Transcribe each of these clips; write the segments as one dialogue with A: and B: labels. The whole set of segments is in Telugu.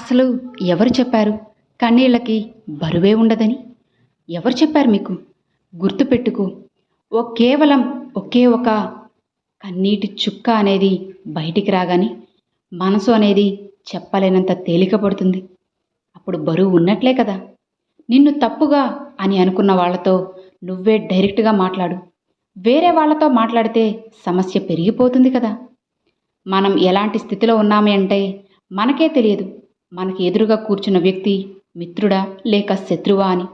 A: అసలు ఎవరు చెప్పారు కన్నీళ్ళకి బరువే ఉండదని? ఎవరు చెప్పారు మీకు? గుర్తుపెట్టుకో, కేవలం ఒకే ఒక కన్నీటి చుక్క అనేది బయటికి రాగానే మనసు అనేది చెప్పలేనంత తేలిక పడుతుంది. అప్పుడు బరువు ఉన్నట్లే కదా. నిన్ను తప్పుగా అని అనుకున్న వాళ్ళతో నువ్వే డైరెక్ట్గా మాట్లాడు. వేరే వాళ్ళతో మాట్లాడితే సమస్య పెరిగిపోతుంది కదా. మనం ఎలాంటి స్థితిలో ఉన్నామే అంటే మనకే తెలియదు. మనకి ఎదురుగా కూర్చున్న వ్యక్తి మిత్రుడా లేక శత్రువా అని.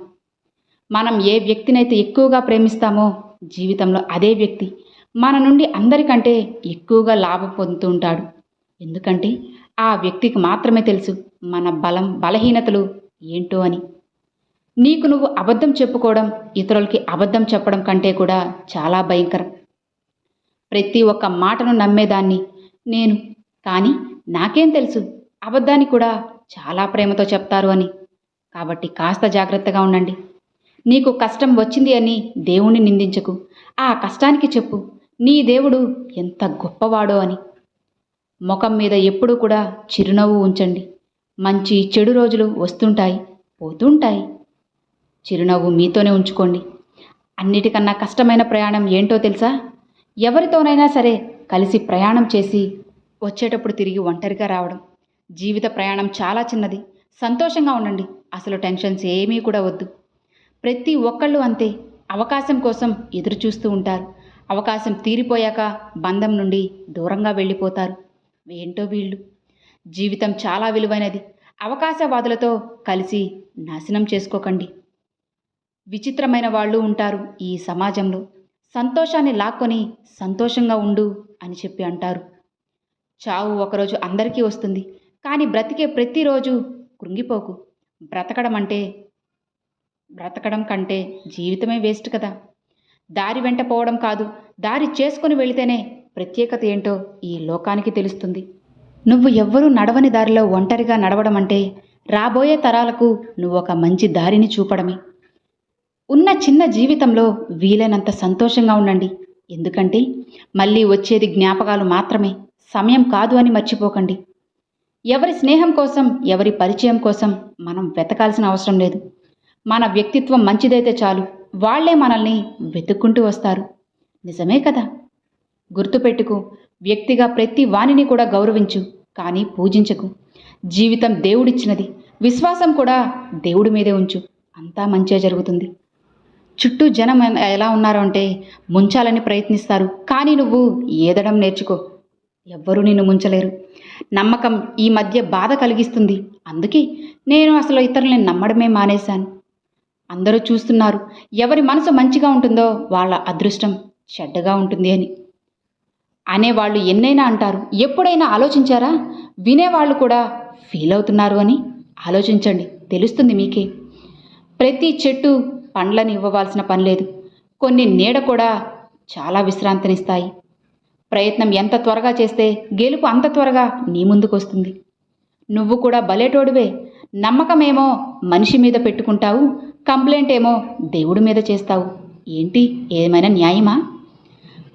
A: మనం ఏ వ్యక్తినైతే ఎక్కువగా ప్రేమిస్తామో జీవితంలో అదే వ్యక్తి మన నుండి అందరికంటే ఎక్కువగా లాభం పొందుతూ ఉంటాడు. ఎందుకంటే ఆ వ్యక్తికి మాత్రమే తెలుసు మన బలం బలహీనతలు ఏంటో అని. నీకు నువ్వు అబద్ధం చెప్పుకోవడం ఇతరులకి అబద్ధం చెప్పడం కంటే కూడా చాలా భయంకరం. ప్రతి ఒక్క మాటను నమ్మేదాన్ని నేను, కానీ నాకేం తెలుసు అబద్ధాన్ని కూడా చాలా ప్రేమతో చెప్తారు అని. కాబట్టి కాస్త జాగ్రత్తగా ఉండండి. నీకు కష్టం వచ్చింది అని దేవుణ్ణి నిందించకు. ఆ కష్టానికి చెప్పు నీ దేవుడు ఎంత గొప్పవాడో అని. ముఖం మీద ఎప్పుడూ కూడా చిరునవ్వు ఉంచండి. మంచి చెడు రోజులు వస్తుంటాయి, పోతుంటాయి. చిరునవ్వు మీతోనే ఉంచుకోండి. అన్నిటికన్నా కష్టమైన ప్రయాణం ఏంటో తెలుసా? ఎవరితోనైనా సరే కలిసి ప్రయాణం చేసి వచ్చేటప్పుడు తిరిగి ఒంటరిగా రావడం. జీవిత ప్రయాణం చాలా చిన్నది. సంతోషంగా ఉండండి. అసలు టెన్షన్స్ ఏమీ కూడా వద్దు. ప్రతి ఒక్కళ్ళు అంతే. అవకాశం కోసం ఎదురు చూస్తూ ఉంటారు. అవకాశం తీరిపోయాక బంధం నుండి దూరంగా వెళ్ళిపోతారు. ఏంటో వీళ్ళు. జీవితం చాలా విలువైనది. అవకాశవాదులతో కలిసి నాశనం చేసుకోకండి. విచిత్రమైన వాళ్ళు ఉంటారు ఈ సమాజంలో. సంతోషాన్ని లాక్కొని సంతోషంగా ఉండు అని చెప్పి అంటారు. చావు ఒకరోజు అందరికీ వస్తుంది. కానీ బ్రతికే ప్రతిరోజు కృంగిపోకు. బ్రతకడం కంటే జీవితమే వేస్ట్ కదా. దారి వెంట పోవడం కాదు, దారి చేసుకుని వెళితేనే ప్రత్యేకత ఏంటో ఈ లోకానికి తెలుస్తుంది. నువ్వు ఎవ్వరూ నడవని దారిలో ఒంటరిగా నడవడం అంటే రాబోయే తరాలకు నువ్వు ఒక మంచి దారిని చూపడమే. ఉన్న చిన్న జీవితంలో వీలైనంత సంతోషంగా ఉండండి. ఎందుకంటే మళ్ళీ వచ్చేది జ్ఞాపకాలు మాత్రమే, సమయం కాదు అని మర్చిపోకండి. ఎవరి స్నేహం కోసం, ఎవరి పరిచయం కోసం మనం వెతకాల్సిన అవసరం లేదు. మన వ్యక్తిత్వం మంచిదైతే చాలు, వాళ్లే మనల్ని వెతుక్కుంటూ వస్తారు. నిజమే కదా. గుర్తుపెట్టుకు, వ్యక్తిగా ప్రతి వాణిని కూడా గౌరవించు, కానీ పూజించకు. జీవితం దేవుడిచ్చినది. విశ్వాసం కూడా దేవుడి మీదే ఉంచు. అంతా మంచిగా జరుగుతుంది. చుట్టూ జనం ఎలా ఉన్నారో అంటే ముంచాలని ప్రయత్నిస్తారు, కానీ నువ్వు ఏదడం నేర్చుకో. ఎవ్వరూ నిన్ను ముంచలేరు. నమ్మకం ఈ మధ్య బాధ కలిగిస్తుంది. అందుకే నేను అసలు ఇతరులని నమ్మడమే మానేశాను. అందరూ చూస్తున్నారు. ఎవరి మనసు మంచిగా ఉంటుందో వాళ్ళ అదృష్టం చెడ్డగా ఉంటుంది అని. అనేవాళ్ళు ఎన్నైనా అంటారు. ఎప్పుడైనా ఆలోచించారా వినేవాళ్ళు కూడా ఫీల్ అవుతున్నారు అని? ఆలోచించండి, తెలుస్తుంది మీకే. ప్రతి చెట్టు పండ్లని ఇవ్వవలసిన పని లేదు. కొన్ని నీడ కూడా చాలా విశ్రాంతినిస్తాయి. ప్రయత్నం ఎంత త్వరగా చేస్తే గెలుపు అంత త్వరగా నీ ముందుకు వస్తుంది. నువ్వు కూడా భలేటోడివే. నమ్మకమేమో మనిషి మీద పెట్టుకుంటావు, కంప్లైంట్ ఏమో దేవుడి మీద చేస్తావు. ఏంటి, ఏమైనా న్యాయమా?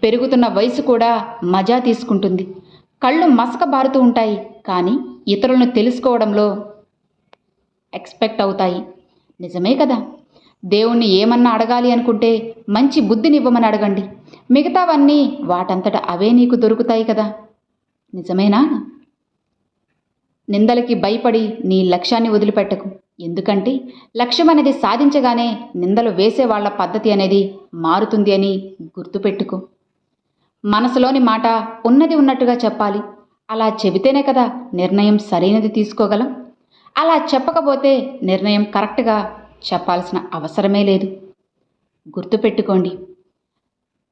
A: పెరుగుతున్న వయసు కూడా మజా తీసుకుంటుంది. కళ్ళు మసక బారుతూ ఉంటాయి, కానీ ఇతరులను తెలుసుకోవడంలో ఎక్స్పెక్ట్ అవుతాయి. నిజమే కదా. దేవుణ్ణి ఏమన్నా అడగాలి అనుకుంటే మంచి బుద్ధినివ్వమని అడగండి. మిగతావన్నీ వాటంతట అవే నీకు దొరుకుతాయి కదా. నిజమేనా? నిందలకి భయపడి నీ లక్ష్యాన్ని వదిలిపెట్టకు. ఎందుకంటే లక్ష్యం అనేది సాధించగానే నిందలు వేసే వాళ్ళ పద్ధతి అనేది మారుతుంది అని గుర్తుపెట్టుకో. మనసులోని మాట ఉన్నది ఉన్నట్టుగా చెప్పాలి. అలా చెబితేనే కదా నిర్ణయం సరైనది తీసుకోగలం. అలా చెప్పకపోతే నిర్ణయం కరెక్ట్గా చెప్పాల్సిన అవసరమే లేదు. గుర్తుపెట్టుకోండి.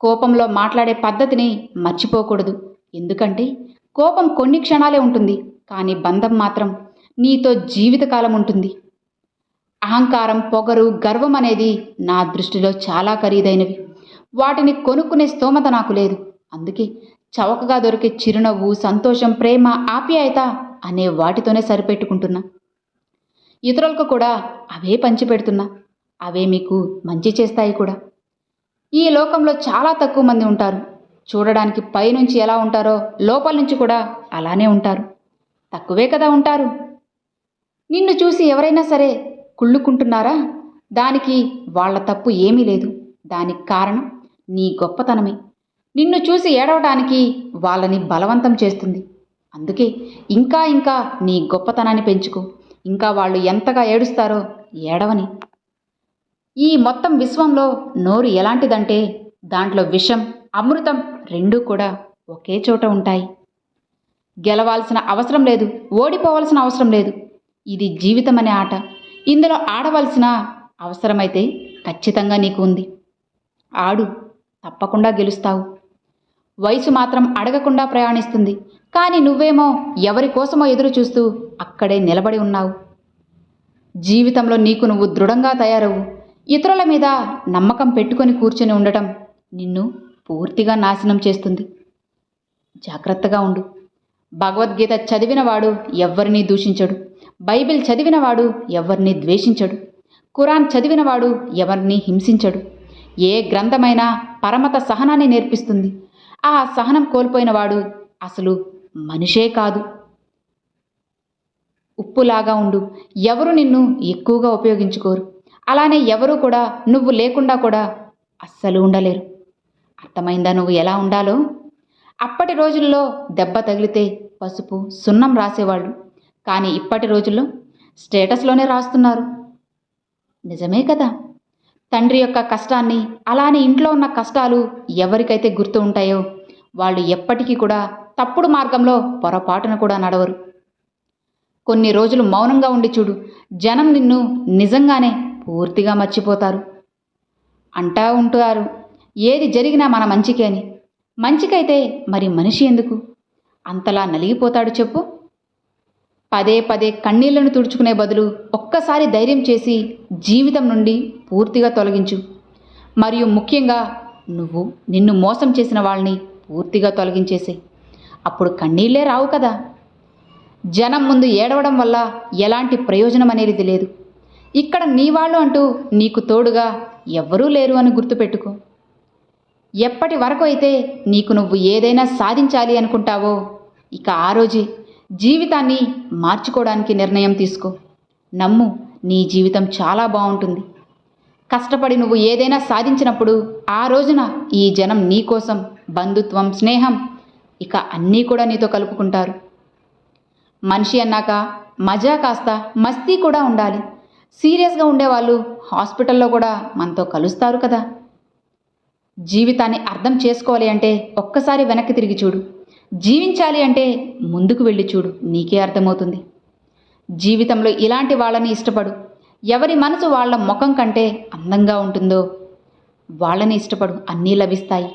A: కోపంలో మాట్లాడే పద్ధతిని మర్చిపోకూడదు. ఎందుకంటే కోపం కొన్ని క్షణాలే ఉంటుంది, కానీ బంధం మాత్రం నీతో జీవితకాలం ఉంటుంది. అహంకారం, పొగరు, గర్వం అనేది నా దృష్టిలో చాలా ఖరీదైనవి. వాటిని కొనుక్కునే స్తోమత నాకు లేదు. అందుకే చవకగా దొరికే చిరునవ్వు, సంతోషం, ప్రేమ, ఆప్యాయత అనే వాటితోనే సరిపెట్టుకుంటున్నా. ఇతరులకు కూడా అవే పంచిపెడుతున్నా. అవే మీకు మంచి చేస్తాయి కూడా. ఈ లోకంలో చాలా తక్కువ మంది ఉంటారు. చూడడానికి పైనుంచి ఎలా ఉంటారో లోపల నుంచి కూడా అలానే ఉంటారు. తక్కువే కదా ఉంటారు. నిన్ను చూసి ఎవరైనా సరే కుళ్ళుకుంటున్నారా? దానికి వాళ్ళ తప్పు ఏమీ లేదు. దానికి కారణం నీ గొప్పతనమే. నిన్ను చూసి ఏడవటానికి వాళ్ళని బలవంతం చేస్తుంది. అందుకే ఇంకా ఇంకా నీ గొప్పతనాన్ని పెంచుకో. ఇంకా వాళ్ళు ఎంతగా ఏడుస్తారో ఏడవని. ఈ మొత్తం విశ్వంలో నోరు ఎలాంటిదంటే దాంట్లో విషం, అమృతం రెండూ కూడా ఒకే చోట ఉంటాయి. గెలవాల్సిన అవసరం లేదు, ఓడిపోవాల్సిన అవసరం లేదు. ఇది జీవితం అనే ఆట. ఇందులో ఆడవలసిన అవసరమైతే ఖచ్చితంగా నీకు ఉంది. ఆడు, తప్పకుండా గెలుస్తావు. వయసు మాత్రం అడగకుండా ప్రయాణిస్తుంది. కానీ నువ్వేమో ఎవరి కోసమో ఎదురు చూస్తూ అక్కడే నిలబడి ఉన్నావు. జీవితంలో నీకు నువ్వు దృఢంగా తయారవు. ఇతరుల మీద నమ్మకం పెట్టుకొని కూర్చొని ఉండటం నిన్ను పూర్తిగా నాశనం చేస్తుంది. జాగ్రత్తగా ఉండు. భగవద్గీత చదివినవాడు ఎవ్వరినీ దూషించడు. బైబిల్ చదివినవాడు ఎవ్వరినీ ద్వేషించడు. ఖురాన్ చదివినవాడు ఎవరినీ హింసించడు. ఏ గ్రంథమైనా పరమత సహనాన్ని నేర్పిస్తుంది. ఆ సహనం కోల్పోయినవాడు అసలు మనిషే కాదు. ఉప్పులాగా ఉండు. ఎవరు నిన్ను ఎక్కువగా ఉపయోగించుకోరు. అలానే ఎవరూ కూడా నువ్వు లేకుండా కూడా అస్సలు ఉండలేరు. అర్థమైందా నువ్వు ఎలా ఉండాలో? అప్పటి రోజుల్లో దెబ్బ తగిలితే పసుపు, సున్నం రాసేవాళ్ళు. కానీ ఇప్పటి రోజుల్లో స్టేటస్లోనే రాస్తున్నారు. నిజమే కదా? తండ్రి యొక్క కష్టాన్ని, అలానే ఇంట్లో ఉన్న కష్టాలు ఎవరికైతే గుర్తు ఉంటాయో వాళ్ళు ఎప్పటికీ కూడా తప్పుడు మార్గంలో పొరపాటున కూడా నడవరు. కొన్ని రోజులు మౌనంగా ఉండి చూడు. జనం నిన్ను నిజంగానే పూర్తిగా మర్చిపోతారు. అంటా ఉంటారు ఏది జరిగినా మన మంచికే అని. మంచికైతే మరి మనిషి ఎందుకు అంతలా నలిగిపోతాడు చెప్పు? పదే పదే కన్నీళ్లను తుడుచుకునే బదులు ఒక్కసారి ధైర్యం చేసి జీవితం నుండి పూర్తిగా తొలగించు. మరియు ముఖ్యంగా నువ్వు నిన్ను మోసం చేసిన వాళ్ళని పూర్తిగా తొలగించేసే. అప్పుడు కన్నీళ్లే రావు కదా. జనం ముందు ఏడవడం వల్ల ఎలాంటి ప్రయోజనం అనేది లేదు. ఇక్కడ నీ వాళ్ళు అంటూ నీకు తోడుగా ఎవ్వరూ లేరు అని గుర్తుపెట్టుకో. ఎప్పటి వరకు అయితే నీకు నువ్వు ఏదైనా సాధించాలి అనుకుంటావో ఇక ఆ రోజే జీవితాన్ని మార్చుకోవడానికి నిర్ణయం తీసుకో. నమ్ము, నీ జీవితం చాలా బాగుంటుంది. కష్టపడి నువ్వు ఏదైనా సాధించినప్పుడు ఆ రోజున ఈ జనం నీకోసం బంధుత్వం, స్నేహం ఇక అన్నీ కూడా నీతో కలుపుకుంటారు. మనిషి అన్నాక మజా కాస్త మస్తీ కూడా ఉండాలి. సీరియస్గా ఉండేవాళ్ళు హాస్పిటల్లో కూడా మనతో కలుస్తారు కదా. జీవితాన్ని అర్థం చేసుకోవాలి అంటే ఒక్కసారి వెనక్కి తిరిగి చూడు. జీవించాలి అంటే ముందుకు వెళ్ళి చూడు, నీకే అర్థమవుతుంది. జీవితంలో ఇలాంటి వాళ్ళని ఇష్టపడు. ఎవరి మనసు వాళ్ళ ముఖం కంటే అందంగా ఉంటుందో వాళ్ళని ఇష్టపడు, అన్నీ లభిస్తాయి.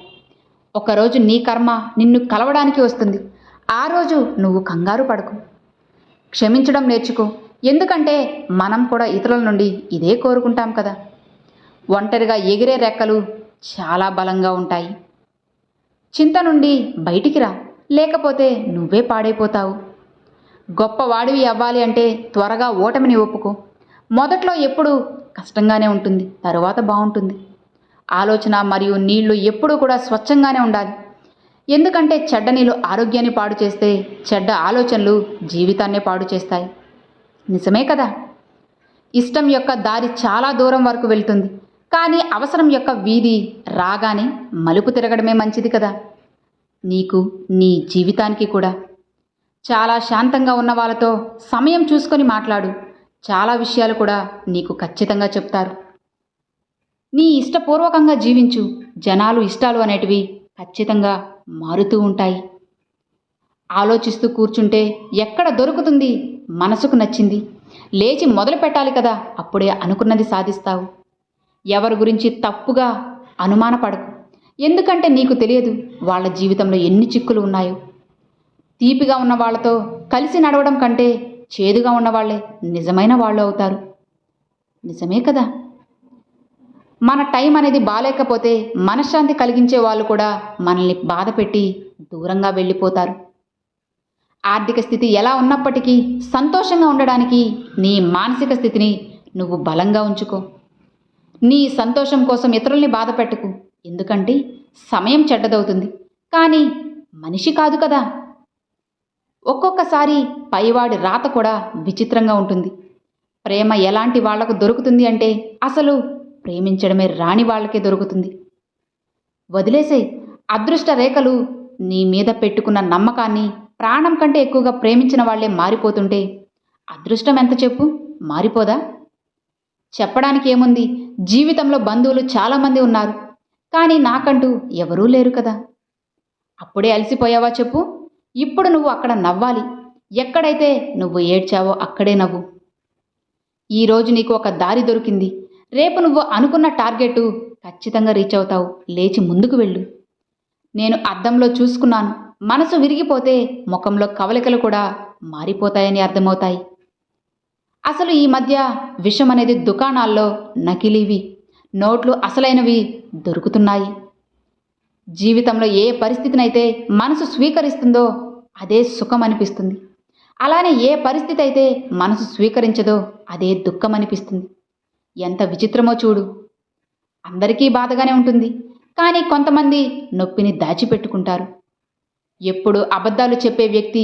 A: ఒకరోజు నీ కర్మ నిన్ను కలవడానికి వస్తుంది. ఆ రోజు నువ్వు కంగారు పడకు. క్షమించడం నేర్చుకో. ఎందుకంటే మనం కూడా ఇతరుల నుండి ఇదే కోరుకుంటాం కదా. ఒంటరిగా ఎగిరే రెక్కలు చాలా బలంగా ఉంటాయి. చింత నుండి బయటికి రా, లేకపోతే నువ్వే పాడైపోతావు. గొప్పవాడివి అవ్వాలి అంటే త్వరగా ఓటమిని ఒప్పుకో. మొదట్లో ఎప్పుడూ కష్టంగానే ఉంటుంది, తరువాత బాగుంటుంది. ఆలోచన మరియు నీళ్లు ఎప్పుడూ కూడా స్వచ్ఛంగానే ఉండాలి. ఎందుకంటే చెడ్డ నీళ్ళు ఆరోగ్యాన్ని పాడు చేస్తే చెడ్డ ఆలోచనలు జీవితాన్నే పాడు చేస్తాయి. నిజమే కదా. ఇష్టం యొక్క దారి చాలా దూరం వరకు వెళ్తుంది. కానీ అవసరం యొక్క వీధి రాగానే మలుపు తిరగడమే మంచిది కదా. నీకు, నీ జీవితానికి కూడా. చాలా శాంతంగా ఉన్న వాళ్ళతో సమయం చూసుకొని మాట్లాడు. చాలా విషయాలు కూడా నీకు ఖచ్చితంగా చెప్తారు. నీ ఇష్టపూర్వకంగా జీవించు. జనాలు ఇష్టాలు అనేటివి ఖచ్చితంగా మారుతూ ఉంటాయి. ఆలోచిస్తూ కూర్చుంటే ఎక్కడ దొరుకుతుంది మనసుకు నచ్చింది? లేచి మొదలు పెట్టాలి కదా, అప్పుడే అనుకున్నది సాధిస్తావు. ఎవరి గురించి తప్పుగా అనుమానపడకు. ఎందుకంటే నీకు తెలియదు వాళ్ళ జీవితంలో ఎన్ని చిక్కులు ఉన్నాయో. తీపిగా ఉన్న వాళ్ళతో కలిసి నడవడం కంటే చేదుగా ఉన్నవాళ్లే నిజమైన వాళ్ళు అవుతారు. నిజమే కదా. మన టైం అనేది బాలేకపోతే మనశ్శాంతి కలిగించే వాళ్ళు కూడా మనల్ని బాధ పెట్టి దూరంగా వెళ్ళిపోతారు. ఆర్థిక స్థితి ఎలా ఉన్నప్పటికీ సంతోషంగా ఉండడానికి నీ మానసిక స్థితిని నువ్వు బలంగా ఉంచుకో. నీ సంతోషం కోసం ఇతరుల్ని బాధ పెట్టకు. ఎందుకంటే సమయం చెడ్డదవుతుంది, కానీ మనిషి కాదు కదా. ఒక్కొక్కసారి పైవాడి రాత కూడా విచిత్రంగా ఉంటుంది. ప్రేమ ఎలాంటి వాళ్లకు దొరుకుతుంది అంటే అసలు ప్రేమించడమే రాని వాళ్ళకే దొరుకుతుంది. వదిలేసే. అదృష్ట రేఖలు నీ మీద పెట్టుకున్న నమ్మకాన్ని ప్రాణం కంటే ఎక్కువగా ప్రేమించిన వాళ్లే మారిపోతుంటే అదృష్టం ఎంత చెప్పు, మారిపోదా? చెప్పడానికి ఏముంది, జీవితంలో బంధువులు చాలామంది ఉన్నారు, కానీ నాకంటూ ఎవరూ లేరు కదా. అప్పుడే అలసిపోయావా చెప్పు. ఇప్పుడు నువ్వు అక్కడ నవ్వాలి. ఎక్కడైతే నువ్వు ఏడ్చావో అక్కడే నవ్వు. ఈరోజు నీకు ఒక దారి దొరికింది. రేపు నువ్వు అనుకున్న టార్గెట్ ఖచ్చితంగా రీచ్ అవుతావు. లేచి ముందుకు వెళ్ళు. నేను అద్దంలో చూసుకున్నాను. మనసు విరిగిపోతే ముఖంలో కవలికలు కూడా మారిపోతాయని అర్థమవుతాయి. అసలు ఈ మధ్య విషం అనేది దుకాణాల్లో నకిలీవి, నోట్లు అసలైనవి దొరుకుతున్నాయి. జీవితంలో ఏ పరిస్థితినైతే మనసు స్వీకరిస్తుందో అదే సుఖం అనిపిస్తుంది. అలానే ఏ పరిస్థితి అయితే మనసు స్వీకరించదో అదే దుఃఖం అనిపిస్తుంది. ఎంత విచిత్రమో చూడు. అందరికీ బాధగానే ఉంటుంది, కానీ కొంతమంది నొప్పిని దాచిపెట్టుకుంటారు. ఎప్పుడు అబద్ధాలు చెప్పే వ్యక్తి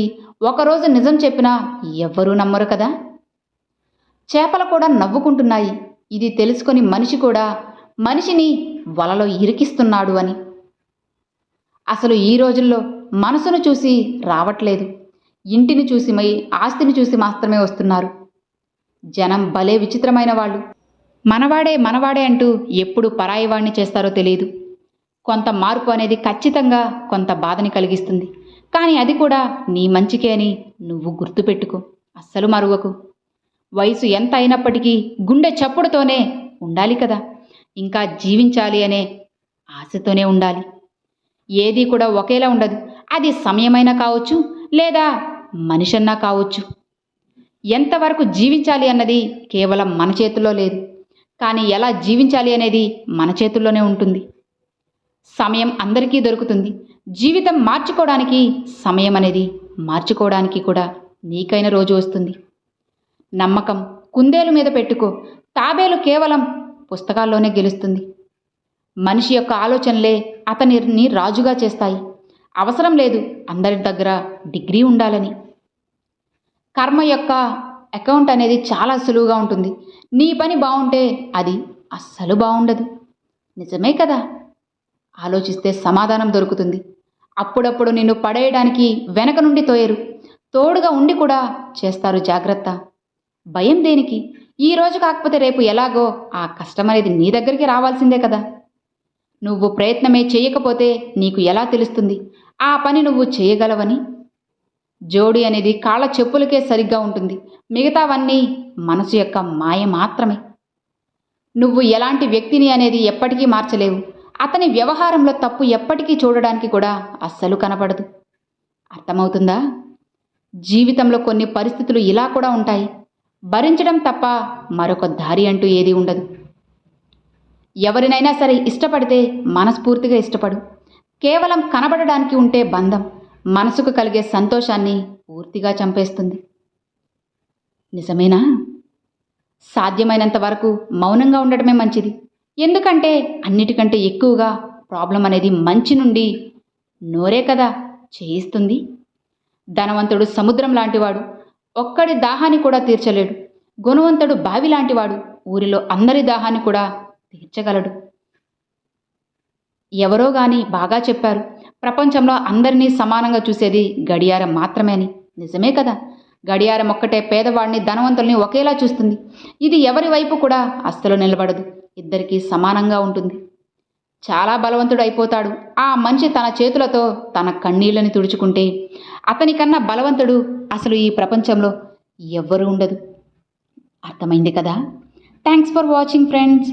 A: ఒకరోజు నిజం చెప్పినా ఎవ్వరూ నమ్మరు కదా. చేపలు కూడా నవ్వుకుంటున్నాయి. ఇది తెలుసుకొని మనిషి కూడా మనిషిని వలలో ఇరికిస్తున్నాడు అని. అసలు ఈ రోజుల్లో మనసును చూసి రావట్లేదు, ఇంటిని చూసి ఆస్తిని చూసి మాత్రమే వస్తున్నారు. జనం భలే విచిత్రమైన వాళ్ళు. మనవాడే మనవాడే అంటూ ఎప్పుడు పరాయివాణ్ణి చేస్తారో తెలియదు. కొంత మార్పు అనేది ఖచ్చితంగా కొంత బాధని కలిగిస్తుంది, కానీ అది కూడా నీ మంచికే అని నువ్వు గుర్తుపెట్టుకో. అస్సలు మరువకు. వయసు ఎంత అయినప్పటికీ గుండె చప్పుడుతోనే ఉండాలి కదా. ఇంకా జీవించాలి అనే ఆశతోనే ఉండాలి. ఏదీ కూడా ఒకేలా ఉండదు. అది సమయమైనా కావచ్చు, లేదా మనిషన్నా కావచ్చు. ఎంతవరకు జీవించాలి అన్నది కేవలం మన చేతుల్లో లేదు, కానీ ఎలా జీవించాలి అనేది మన చేతుల్లోనే ఉంటుంది. సమయం అందరికీ దొరుకుతుంది. జీవితం మార్చుకోవడానికి సమయం అనేది మార్చుకోవడానికి కూడా నీకైన రోజు వస్తుంది. నమ్మకం కుందేలు మీద పెట్టుకో. తాబేలు కేవలం పుస్తకాల్లోనే గెలుస్తుంది. మనిషి యొక్క ఆలోచనలే అతనిని రాజుగా చేస్తాయి. అవసరం లేదు అందరి దగ్గర డిగ్రీ ఉండాలని. కర్మ యొక్క అకౌంట్ అనేది చాలా సులువుగా ఉంటుంది. నీ పని బాగుంటే అది అస్సలు బాగుండదు. నిజమే కదా. ఆలోచిస్తే సమాధానం దొరుకుతుంది. అప్పుడప్పుడు నిన్ను పడేయడానికి వెనక నుండి తోయరు, తోడుగా ఉండి కూడా చేస్తారు జాగ్రత్త. భయం దేనికి? ఈ రోజు కాకపోతే రేపు ఎలాగో ఆ కష్టం అనేది నీ దగ్గరికి రావాల్సిందే కదా. నువ్వు ప్రయత్నమే చేయకపోతే నీకు ఎలా తెలుస్తుంది ఆ పని నువ్వు చేయగలవని? జోడి అనేది కాళ్ళ చెప్పులకే సరిగ్గా ఉంటుంది. మిగతావన్నీ మనసు యొక్క మాయ మాత్రమే. నువ్వు ఎలాంటి వ్యక్తిని అనేది ఎప్పటికీ మార్చలేవు. అతని వ్యవహారంలో తప్పు ఎప్పటికీ చూడడానికి కూడా అస్సలు కనపడదు. అర్థమవుతుందా? జీవితంలో కొన్ని పరిస్థితులు ఇలా కూడా ఉంటాయి. భరించడం తప్ప మరొక దారి అంటూ ఏదీ ఉండదు. ఎవరినైనా సరే ఇష్టపడితే మనస్ఫూర్తిగా ఇష్టపడు. కేవలం కనబడడానికి ఉంటే బంధం మనసుకు కలిగే సంతోషాన్ని పూర్తిగా చంపేస్తుంది. నిజమేనా? సాధ్యమైనంత వరకు మౌనంగా ఉండడమే మంచిది. ఎందుకంటే అన్నిటికంటే ఎక్కువగా ప్రాబ్లం అనేది మంచి నుండి నోరే కదా చేయిస్తుంది. ధనవంతుడు సముద్రం లాంటివాడు, ఒక్కడి దాహాన్ని కూడా తీర్చలేడు. గుణవంతుడు బావి లాంటివాడు, ఊరిలో అందరి దాహాన్ని కూడా తీర్చగలడు. ఎవరో గాని బాగా చెప్పారు, ప్రపంచంలో అందరినీ సమానంగా చూసేది గడియారం మాత్రమే అని. నిజమే కదా. గడియారం ఒక్కటే పేదవాడిని ధనవంతుల్ని ఒకేలా చూస్తుంది. ఇది ఎవరి వైపు కూడా అస్సలు నిలబడదు. ఇద్దరికీ సమానంగా ఉంటుంది. చాలా బలవంతుడు అయిపోతాడు ఆ మనిషి తన చేతులతో తన కన్నీళ్ళని తుడుచుకుంటే. అతనికన్నా బలవంతుడు అసలు ఈ ప్రపంచంలో ఎవ్వరూ ఉండదు. అర్థమైంది కదా. Thanks for watching friends.